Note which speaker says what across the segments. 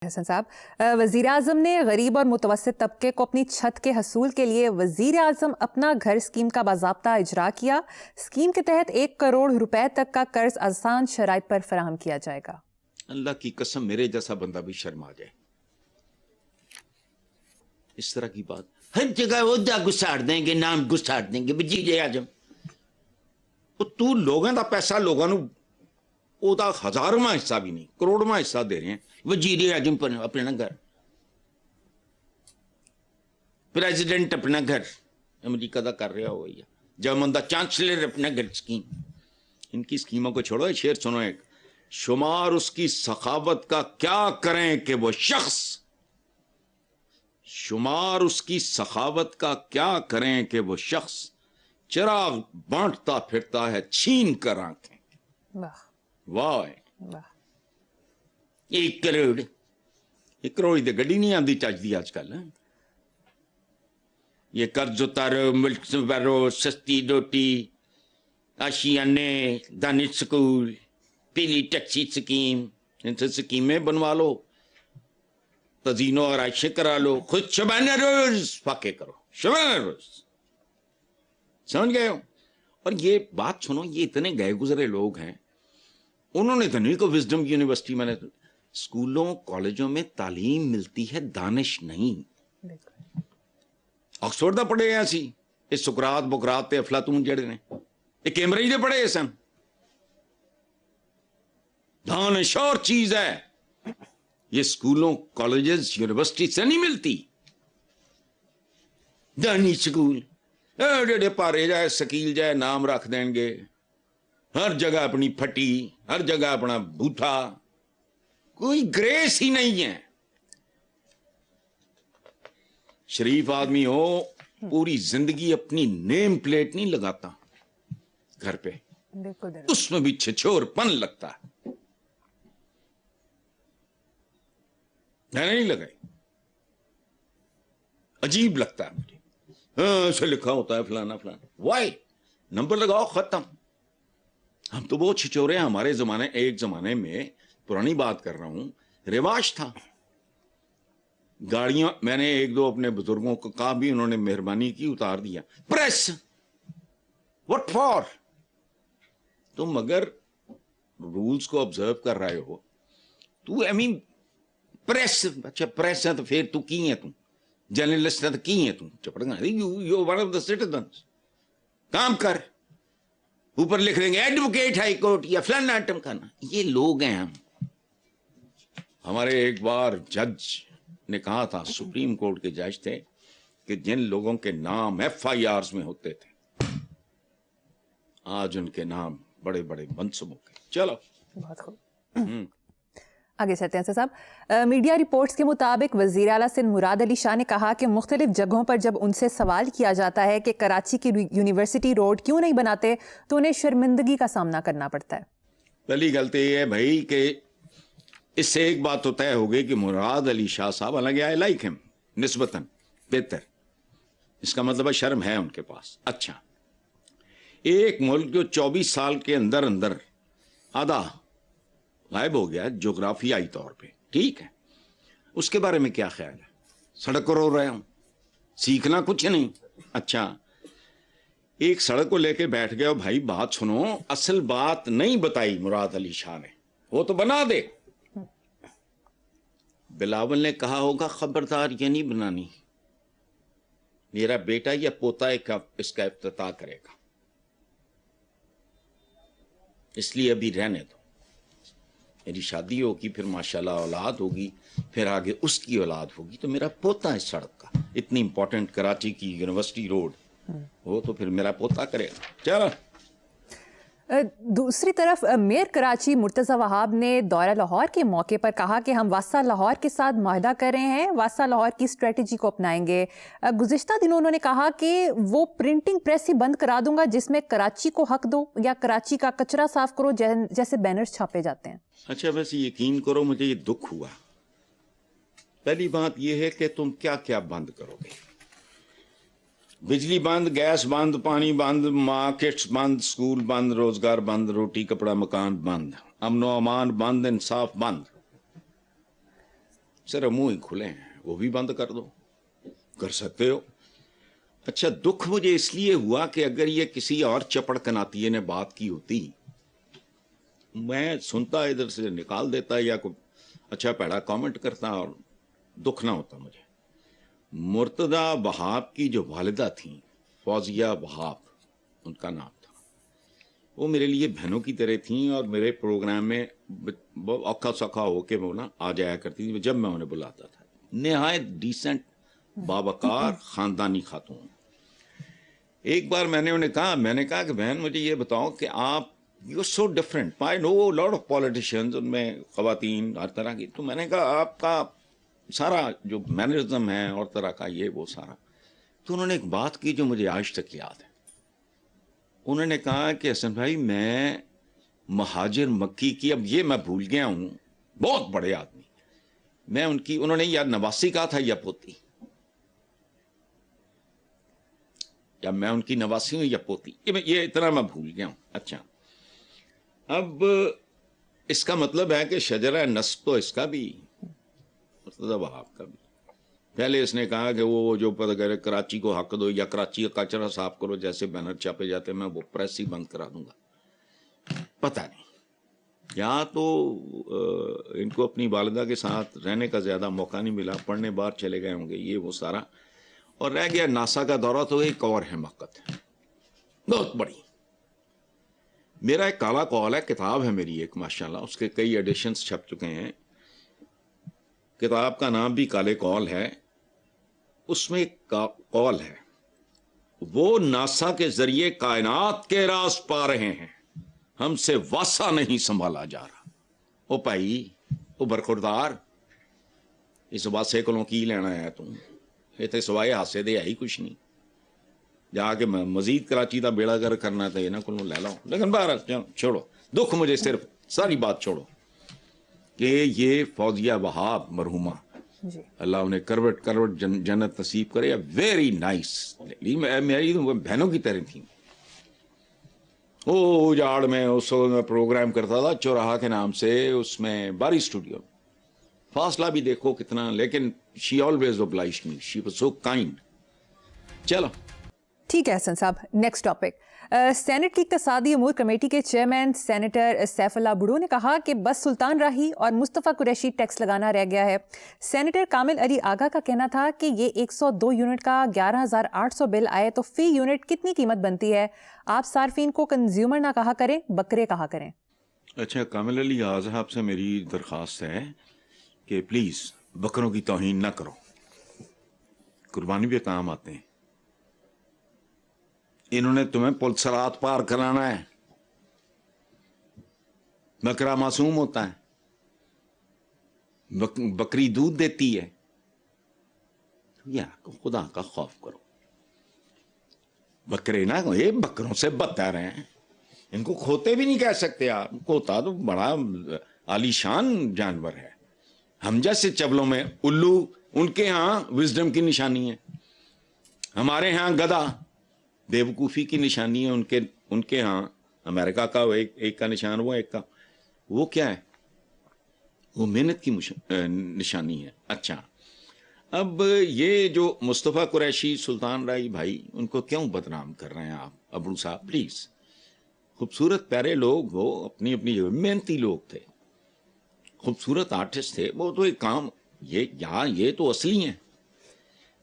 Speaker 1: हसन साहब, वज़ीर आज़म ने गरीब और मुतवस्सित तबके को अपनी छत के हसूल के लिए वज़ीर आज़म अपना घर स्कीम का बाज़ाब्ता इजरा किया। स्कीम के तहत 1 करोड़ रुपए तक का कर्ज आसान शराइत पर फराहम किया जाएगा।
Speaker 2: अल्लाह की कसम मेरे जैसा बंदा भी शर्मा जाए इस तरह की बात। हर जगह ओहदा गुसाड़ देंगे, नाम गुसाड़ देंगे वज़ीर आज़म। तू लोगों का पैसा लोगों को ओदा 1000वां हिस्सा भी नहीं, करोड़वां हिस्सा दे रहे हैं वज़ीर आज़म पर अपना घर, प्रेसिडेंट अपना घर अमेरिका का कर रहा हो या जर्मन का चांसलर अपना घर स्कीम। इनकी स्कीमों को छोड़ो, शेर सुनो एक। शुमार उसकी सखावत का क्या करें कि वो शख्स, शुमार उसकी सखावत का क्या करें कि वो शख्स चिराग बांटता फिरता है छीन कर आंखें।
Speaker 1: वाह
Speaker 2: वाह।
Speaker 1: वाह।
Speaker 2: 1 करोड़, 1 करोड़ की गड्डी नहीं आती चजदी आजकल। ये कर्ज उतारो, मुल्क भरो, सस्ती रोटी, आशियाने, दानिश स्कूल, पीली टैक्सी स्कीम, इनसे स्कीमें बनवा लो, तजीनो और आयशे करा लो, खुद शबाना रोज फाके करो, शबाना रोज। समझ गए हो? और ये बात सुनो, ये इतने गए गुजरे लोग हैं, उन्होंने तो नहीं को विजडम यूनिवर्सिटी में स्कूलों कॉलेजों में तालीम मिलती है, दानिश नहीं। ऑक्सफोर्ड का पढ़े हैं असी, ये सुकरात बुकरात ते अफलातून जड़े ने, ये कैम्ब्रिज दे पढ़े सन। दानिश और चीज है, ये स्कूलों कॉलेजेस यूनिवर्सिटी से नहीं मिलती। दानिश स्कूल एडे पारे जाए शकील जाए नाम रख देंगे, हर जगह अपनी फटी, हर जगह अपना बूथा, कोई ग्रेस ही नहीं है। शरीफ आदमी हो, पूरी जिंदगी अपनी नेम प्लेट नहीं लगाता घर पे, उसमें भी छिछोरपन लगता है। नहीं लगाई, अजीब लगता है मुझे। ऐसे लिखा होता है फलाना फलाना, वाई नंबर लगाओ खत्म। हम तो बहुत छिचोरे हैं। हमारे जमाने, एक जमाने में पुरानी बात कर रहा हूं, रिवाज था गाड़ियां, मैंने 1-2 अपने बुजुर्गों को कहा भी, उन्होंने मेहरबानी की उतार दिया। Press what for? तुम अगर रूल्स को ऑब्जर्व कर रहे हो, तू आई मीन प्रेस, अच्छा प्रेस है तो फिर तू की है, तू जर्नलिस्ट है तो की है, तू चपड़गा, you one of the citizens, काम कर। ऊपर लिख देंगे एडवोकेट हाई कोर्ट या फलाना आइटम खाना। ये लोग हैं हम। हमारे एक बार जज ने कहा था, सुप्रीम कोर्ट के जज थे, कि जिन लोगों के नाम FIRs में होते थे, आज उनके नाम बड़े बड़े मनसूबों के। चलो
Speaker 1: बहुत खूब, आगे चलते हैं साहब। मीडिया रिपोर्ट्स के मुताबिक वज़ीर आला सिंध मुराद अली शाह ने कहा कि मुख्तलिफ जगहों पर जब उनसे सवाल किया जाता है कि कराची की यूनिवर्सिटी रोड क्यों नहीं बनाते, तो उन्हें शर्मिंदगी का सामना करना पड़ता है।
Speaker 2: पहली गलती ये है भाई कि इससे एक बात तो तय हो गई कि मुराद अली शाह साहब, हालांकि आई लाइक हिम, निस्बतन बेहतर, इसका मतलब है शर्म है उनके पास। अच्छा, एक मुल्क जो 24 साल के अंदर अंदर आधा गायब हो गया जोग्राफियाई तौर पे, ठीक है, उसके बारे में क्या ख्याल है? सड़क को रो रहे हूं, सीखना कुछ नहीं। अच्छा, एक सड़क को लेके बैठ गए, भाई बात सुनो, असल बात नहीं बताई मुराद अली शाह ने, वो तो बना दे। बिलावल ने कहा होगा खबरदार ये नहीं बनानी, मेरा बेटा या पोता इसका इफ्तिताह करेगा, इसलिए अभी रहने दो, मेरी शादी होगी, फिर माशाल्लाह औलाद होगी, फिर आगे उसकी औलाद होगी, तो मेरा पोता इस सड़क का, इतनी इंपॉर्टेंट कराची की यूनिवर्सिटी रोड, वो तो फिर मेरा पोता करेगा। चलो,
Speaker 1: दूसरी तरफ मेयर कराची मुर्तज़ा वहाब ने दौरा लाहौर के मौके पर कहा कि हम वास्ता लाहौर के साथ मुआहदा कर रहे हैं, वास्ता लाहौर की स्ट्रेटजी को अपनाएंगे। गुज़िश्ता दिनों उन्होंने कहा कि वो प्रिंटिंग प्रेस ही बंद करा दूंगा जिसमें कराची को हक दो या कराची का कचरा साफ करो जैसे बैनर्स छापे जाते हैं।
Speaker 2: अच्छा, वैसे यकीन करो मुझे ये दुख हुआ। पहली बात यह है कि तुम क्या क्या बंद करोगे? बिजली बंद, गैस बंद, पानी बंद, मार्केट्स बंद, स्कूल बंद, रोजगार बंद, रोटी कपड़ा मकान बंद, अमनो अमान बंद, इंसाफ बंद। सिर्फ मुंह ही खुले हैं, वो भी बंद कर दो, कर सकते हो। अच्छा, दुख मुझे इसलिए हुआ कि अगर ये किसी और चपड़ कनातिये ने बात की होती, मैं सुनता इधर से निकाल देता या कोई अच्छा पैड़ा कमेंट करता और दुख ना होता मुझे। मुर्तदा वहाब की जो वालिदा थी, फौजिया वहाब उनका नाम था, वो मेरे लिए बहनों की तरह थी और मेरे प्रोग्राम में बहुत औखा सौखा होके वो ना आ जाया करती थी जब मैं उन्हें बुलाता था। निहायत डिसेंट, बावकार, खानदानी खातून। एक बार मैंने कहा कि बहन मुझे ये बताओ कि आप you so different, I know lot of politicians, उनमें खवातीन हर तरह की, तो मैंने कहा आपका सारा जो मैनरिज्म है और तरह का ये वो सारा। तो उन्होंने एक बात की जो मुझे आज तक याद है। उन्होंने कहा कि हसन भाई मैं महाजिर मक्की की, अब ये मैं भूल गया हूं, बहुत बड़े आदमी, मैं उनकी, उन्होंने या नवासी कहा था या पोती, या मैं उनकी नवासी हूं या पोती, ये इतना मैं भूल गया हूं। अच्छा, अब इसका मतलब है कि शजरा नस्ब तो इसका भी, मुर्तज़ा वहाब का भी। पहले इसने कहा कि वो जो पता करे कराची को हक दो या कराची का कचरा साफ करो, जैसे बैनर छापे जाते, मैं वो प्रेस ही बंद करा दूंगा। पता नहीं, या तो इनको अपनी वालिदा के साथ रहने का ज़्यादा मौका नहीं मिला, पढ़ने बाहर चले गए होंगे, ये वो सारा, और रह गया नासा का दौरा। तो एक और हिमाकत है बहुत बड़ी। मेरा एक काला कौल है, किताब है मेरी एक माशाल्लाह, उसके कई एडिशंस छप चुके हैं। किताब का नाम भी काले कौल है। उसमें एक कौल है, वो नासा के जरिए कायनात के राज पा रहे हैं, हमसे वासा नहीं संभाला जा रहा। ओ भाई, ओ बरखुरदार, इस वासे कोलों की लेना है तू? इतने सवाए हासे दे है ही कुछ नहीं। जाके मजीद कराची का बेड़ा गर्क करना तो इन्हों को ले लो, लेकिन बाहर छोड़ो, दुख मुझे सिर्फ सारी बात छोड़ो कि ये फौजिया वहाब मरहुमा, अल्लाह उन्हें करवट करवट जन्नत नसीब करे। वेरी नाइस, मेरी तो बहनों की तरह थी। ओ उजाड़ में उस मैं प्रोग्राम करता था चौराहा के नाम से, उसमें बारी स्टूडियो, फासला भी देखो कितना, लेकिन she always obliged me, she was so kind. चलो
Speaker 1: ठीक है हसन साहब, नेक्स्ट टॉपिक। सेनेट की इक़्तिसादी अमूर कमेटी के चेयरमैन सेनेटर सैफुल्लाह भुट्टो ने कहा कि बस सुल्तान राही और मुस्तफ़ा कुरैशी टैक्स लगाना रह गया है। सेनेटर कामिल अली आगा का कहना था कि ये 102 यूनिट का 11,800 बिल आए तो फी यूनिट कितनी कीमत बनती है? आप सार्फिन को कंज्यूमर ना कहा करें, बकरे कहा करें।
Speaker 2: अच्छा, कामिल अली आगा साहब से मेरी दरख्वास्त है कि प्लीज़ बकरों की तौहीन ना करो, कुर्बानी भी काम आते हैं। इन्होंने तुम्हें पुलसरात पार कराना है, बकरा मासूम होता है, बकरी दूध देती है, तो यार खुदा का खौफ करो। बकरे ना, ये बकरों से बदतर हैं, इनको खोते भी नहीं कह सकते आप। खोता तो बड़ा आलीशान जानवर है। हम जैसे चबलों में उल्लू, उनके यहाँ विजडम की निशानी है, हमारे यहाँ गधा बेवकूफ़ी की निशानी है। उनके यहाँ अमेरिका का एक का निशान, वो एक का, वो क्या है, वो मेहनत की निशानी है। अच्छा, अब ये जो मुस्तफ़ा कुरैशी, सुल्तान राही भाई, उनको क्यों बदनाम कर रहे हैं आप? अबू साहब प्लीज़, खूबसूरत प्यारे लोग, वो अपनी अपनी मेहनती लोग थे, खूबसूरत आर्टिस्ट थे, वो तो एक काम, ये तो असली हैं।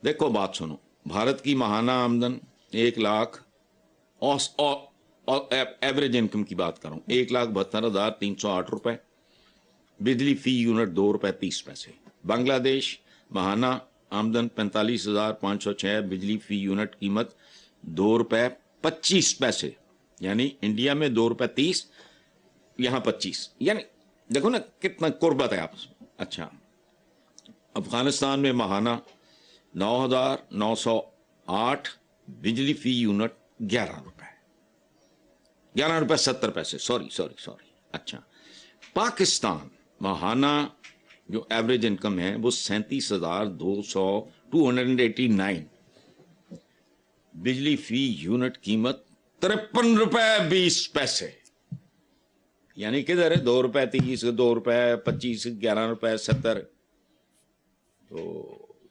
Speaker 2: देखो बात सुनो, भारत की माहाना आमदन 1 लाख, और एवरेज इनकम की बात करूं, 1,72,308 रुपए, बिजली फी यूनिट 2 रुपए 30 पैसे। बांग्लादेश माहाना आमदन 45,506, बिजली फी यूनिट कीमत 2 रुपए 25 पैसे, यानी इंडिया में 2 रुपए 30, यहाँ 25, यानी देखो ना कितना कुर्बत है आपस में। अच्छा, अफगानिस्तान में माहाना 9,908, बिजली फी यूनिट 11 रुपए 70 पैसे, सॉरी। अच्छा, पाकिस्तान माहाना जो एवरेज इनकम है वो 37,289, बिजली फी यूनिट कीमत 53 रुपए 20 पैसे, यानी किधर है 2 रुपए 30, 2 रुपए 25, 11 रुपए 70, تو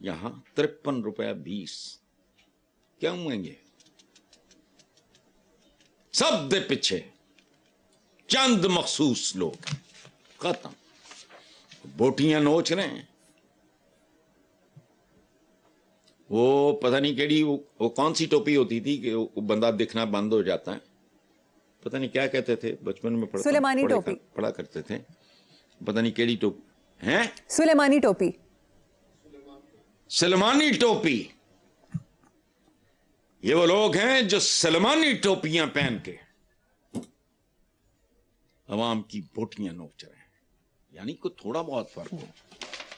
Speaker 2: یہاں 53 روپے 20 کیوں ہوئیں گے؟ سب دے پیچھے چند مخصوص لوگ ختم. بوٹیاں نوچ رہے ہیں. وہ پتہ نہیں کیڑی وہ کون سی ٹوپی ہوتی تھی کہ وہ بندہ دکھنا بند ہو جاتا ہے, پتہ نہیں کیا کہتے تھے, بچپن میں
Speaker 1: سلیمانی ٹوپی
Speaker 2: پڑھا کرتے تھے, پتہ نہیں کیڑی ٹوپی ہیں,
Speaker 1: سلیمانی ٹوپی,
Speaker 2: سلمانی ٹوپی. یہ وہ لوگ ہیں جو سلمانی ٹوپیاں پہن کے عوام کی بوٹیاں نوچ رہے ہیں. یعنی کوئی تھوڑا بہت فرق ہو.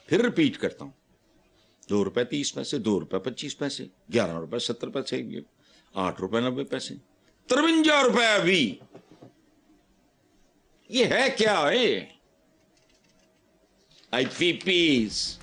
Speaker 2: پھر ریپیٹ کرتا ہوں, 2 روپے 30 پیسے, 2 روپے 25 پیسے, 11 روپے 70 پیسے, 8 روپے 90 پیسے, 53 روپے 20. یہ ہے کیا ہے؟ آئی پی پیز